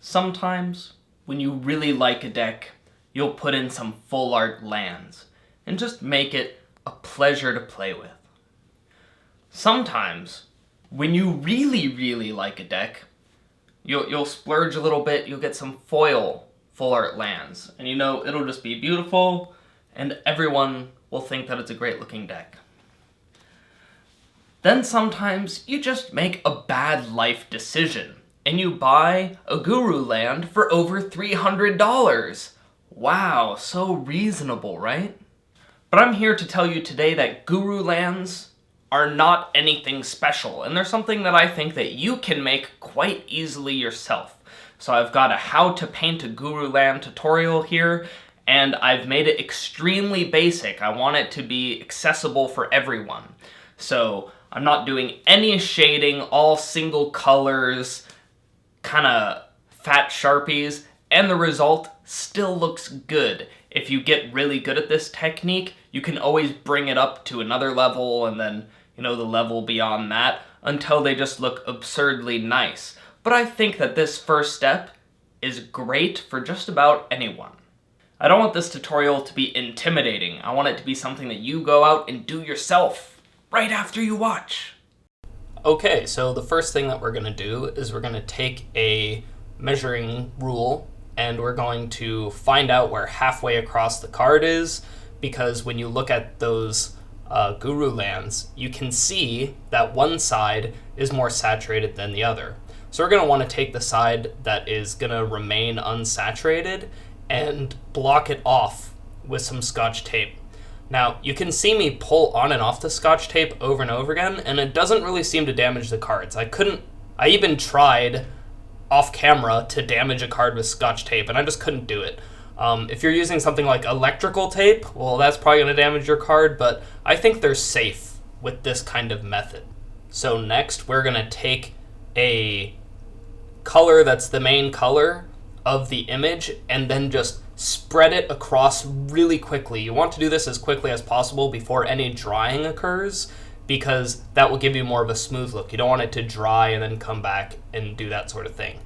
Sometimes, when you really like a deck, you'll put in some full art lands and just make it a pleasure to play with. Sometimes, when you really like a deck, you'll splurge a little bit, you'll get some foil full art lands, and it'll just be beautiful, and everyone will think that it's a great looking deck. Then sometimes you just make a bad life decision, and you buy a guru land for over $300. Wow, so reasonable, right? But I'm here to tell you today that guru lands are not anything special, and they're something that I think that you can make quite easily yourself. So I've got a how to paint a guru land tutorial here, and I've made it extremely basic. I want it to be accessible for everyone. So I'm not doing any shading, all single colors, kind of fat Sharpies, and the result still looks good. If you get really good at this technique, you can always bring it up to another level, and then, the level beyond that, until they just look absurdly nice. But I think that this first step is great for just about anyone. I don't want this tutorial to be intimidating. I want it to be something that you go out and do yourself right after you watch. Okay, so the first thing that we're going to do is we're going to take a measuring rule and we're going to find out where halfway across the card is, because when you look at those guru lands, you can see that one side is more saturated than the other. So we're going to want to take the side that is going to remain unsaturated and block it off with some Scotch tape. Now, you can see me pull on and off the Scotch tape over and over again, and it doesn't really seem to damage the cards. I even tried off camera to damage a card with Scotch tape, and I just couldn't do it. If you're using something like electrical tape, well, that's probably going to damage your card, but I think they're safe with this kind of method. So next, we're going to take a color that's the main color of the image and then just spread it across really quickly. You want to do this as quickly as possible before any drying occurs, because that will give you more of a smooth look. You don't want it to dry and then come back and do that sort of thing.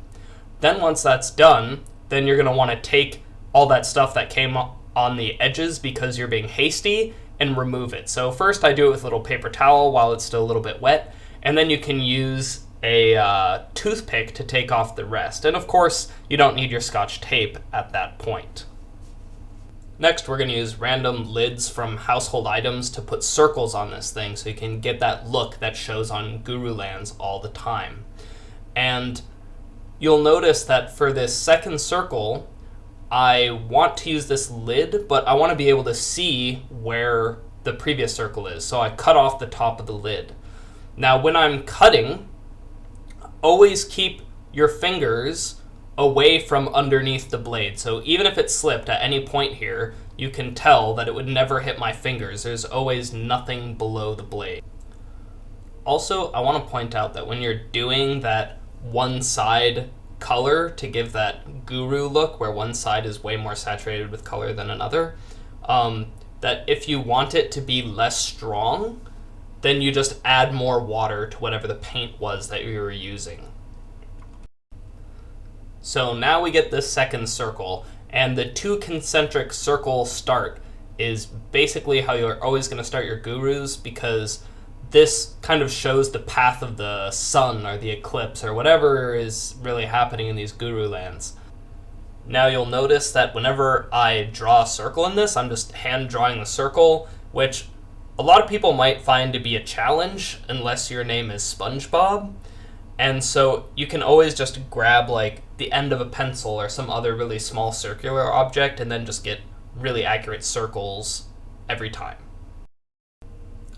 Then once that's done, then you're going to want to take all that stuff that came on the edges because you're being hasty and remove it. So first I do it with a little paper towel while it's still a little bit wet, and then you can use a toothpick to take off the rest. And of course, you don't need your Scotch tape at that point. Next, we're going to use random lids from household items to put circles on this thing so you can get that look that shows on guru lands all the time. And you'll notice that for this second circle, I want to use this lid, but I want to be able to see where the previous circle is. So I cut off the top of the lid. Now, when I'm cutting, always keep your fingers away from underneath the blade. So even if it slipped at any point here, you can tell that it would never hit my fingers. There's always nothing below the blade. Also, I want to point out that when you're doing that one side color to give that guru look, where one side is way more saturated with color than another, that if you want it to be less strong, then you just add more water to whatever the paint was that you were using. So now we get this second circle, and the two concentric circle start is basically how you're always going to start your gurus, because this kind of shows the path of the sun or the eclipse or whatever is really happening in these guru lands. Now you'll notice that whenever I draw a circle in this, I'm just hand drawing the circle, which a lot of people might find to be a challenge unless your name is SpongeBob. And so you can always just grab like the end of a pencil or some other really small circular object and then just get really accurate circles every time.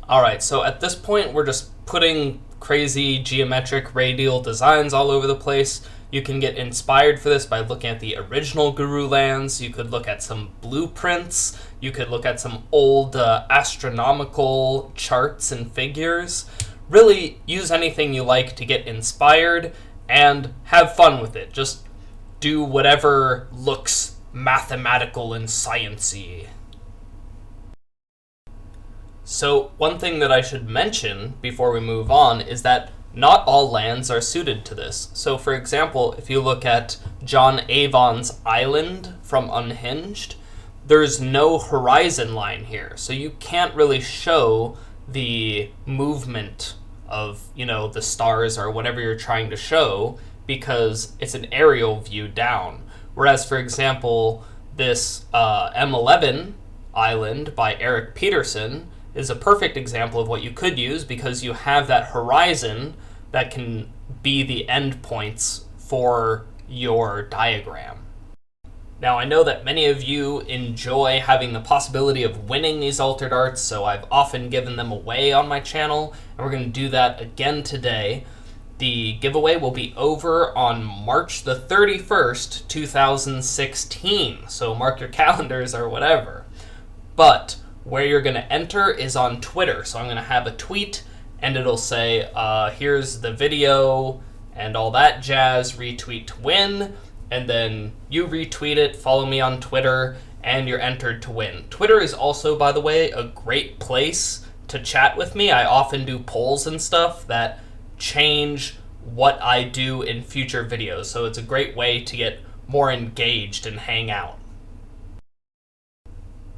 Alright, so at this point we're just putting crazy geometric radial designs all over the place. You can get inspired for this by looking at the original guru lands. You could look at some blueprints. You could look at some old astronomical charts and figures. Really use anything you like to get inspired and have fun with it. Just do whatever looks mathematical and sciencey. So one thing that I should mention before we move on is that not all lands are suited to this. So for example, if you look at John Avon's Island from Unhinged, there's no horizon line here. So you can't really show the movement of, the stars or whatever you're trying to show because it's an aerial view down. Whereas, for example, this M11 Island by Eric Peterson is a perfect example of what you could use because you have that horizon that can be the endpoints for your diagram. Now, I know that many of you enjoy having the possibility of winning these altered arts, so I've often given them away on my channel, and we're going to do that again today. The giveaway will be over on March the 31st, 2016, so mark your calendars or whatever. But where you're going to enter is on Twitter, so I'm going to have a tweet, and it'll say, here's the video and all that jazz, retweet to win. And then you retweet it, follow me on Twitter, and you're entered to win. Twitter is also, by the way, a great place to chat with me. I often do polls and stuff that change what I do in future videos, so it's a great way to get more engaged and hang out.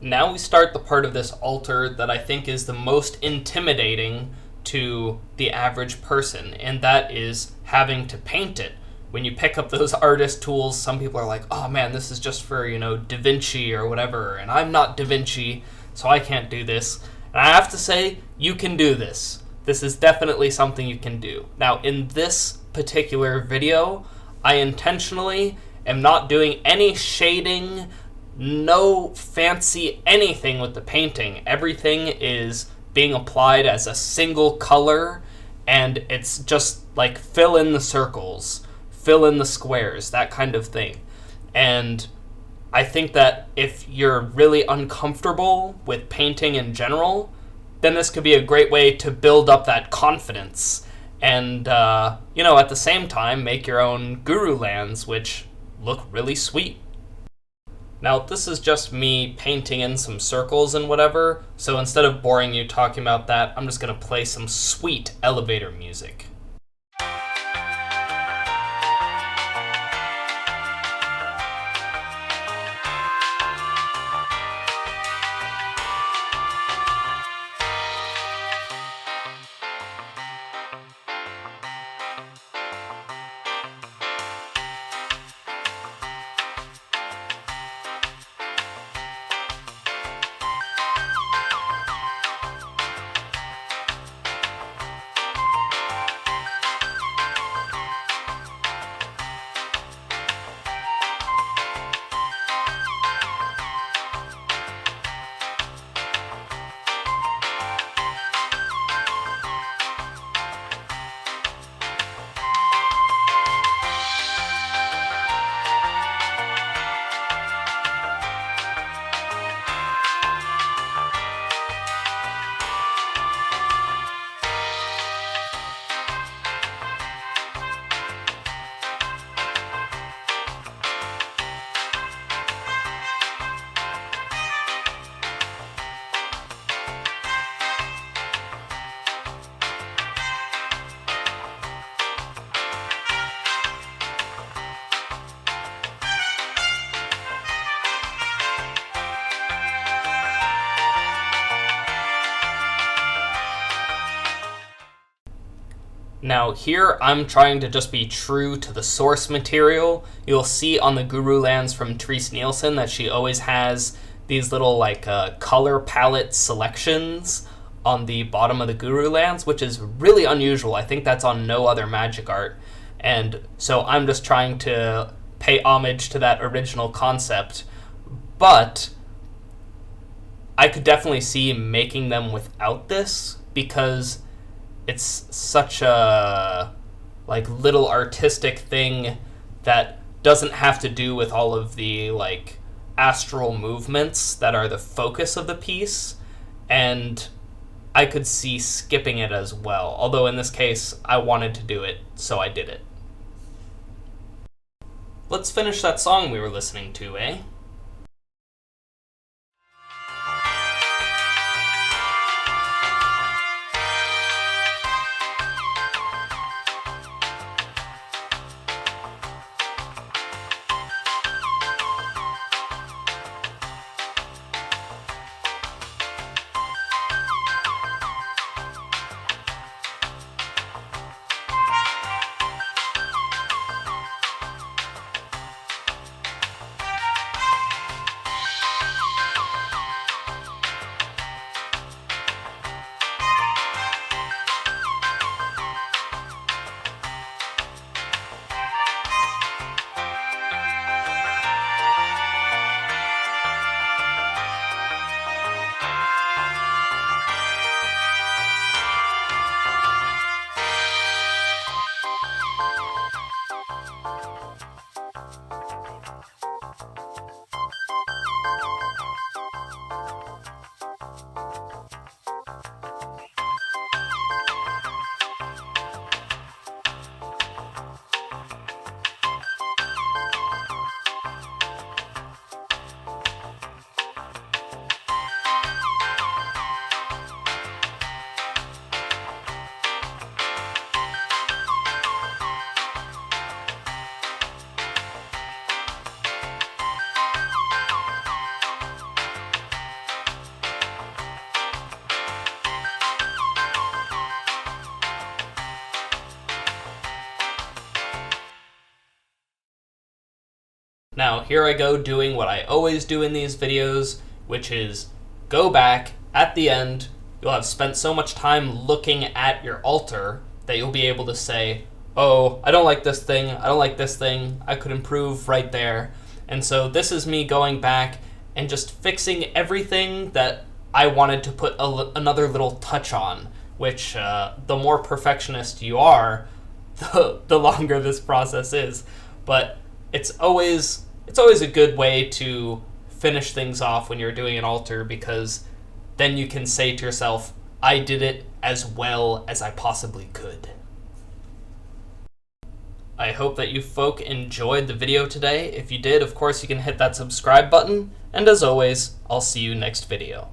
Now we start the part of this altar that I think is the most intimidating to the average person, and that is having to paint it. When you pick up those artist tools, some people are like, oh man, this is just for, Da Vinci or whatever, and I'm not Da Vinci, so I can't do this. And I have to say, you can do this. This is definitely something you can do. Now, in this particular video, I intentionally am not doing any shading, no fancy anything with the painting. Everything is being applied as a single color, and it's just like fill in the circles, fill in the squares, that kind of thing. And I think that if you're really uncomfortable with painting in general, then this could be a great way to build up that confidence and, at the same time, make your own guru lands, which look really sweet. Now, this is just me painting in some circles and whatever, so instead of boring you talking about that, I'm just going to play some sweet elevator music. Now here I'm trying to just be true to the source material. You'll see on the Guru Lands from Therese Nielsen that she always has these little color palette selections on the bottom of the Guru Lands, which is really unusual. I think that's on no other magic art. And so I'm just trying to pay homage to that original concept. But I could definitely see making them without this because it's such a little artistic thing that doesn't have to do with all of the astral movements that are the focus of the piece, and I could see skipping it as well. Although in this case, I wanted to do it, so I did it. Let's finish that song we were listening to, eh? Now, here I go doing what I always do in these videos, which is go back at the end. You'll have spent so much time looking at your altar that you'll be able to say, oh, I don't like this thing, I don't like this thing, I could improve right there. And so this is me going back and just fixing everything that I wanted to put another little touch on, which the more perfectionist you are, the longer this process is. But it's always a good way to finish things off when you're doing an altar, because then you can say to yourself, I did it as well as I possibly could. I hope that you folk enjoyed the video today. If you did, of course, you can hit that subscribe button. And as always, I'll see you next video.